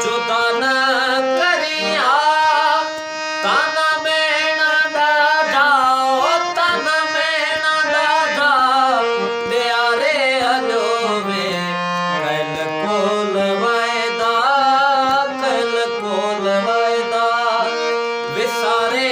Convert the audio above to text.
जुदा न करिया ताना मेणा दा जाओ ताना मेणा दा जाओ दिया रे हलोवे कल कोल वायदा विसारे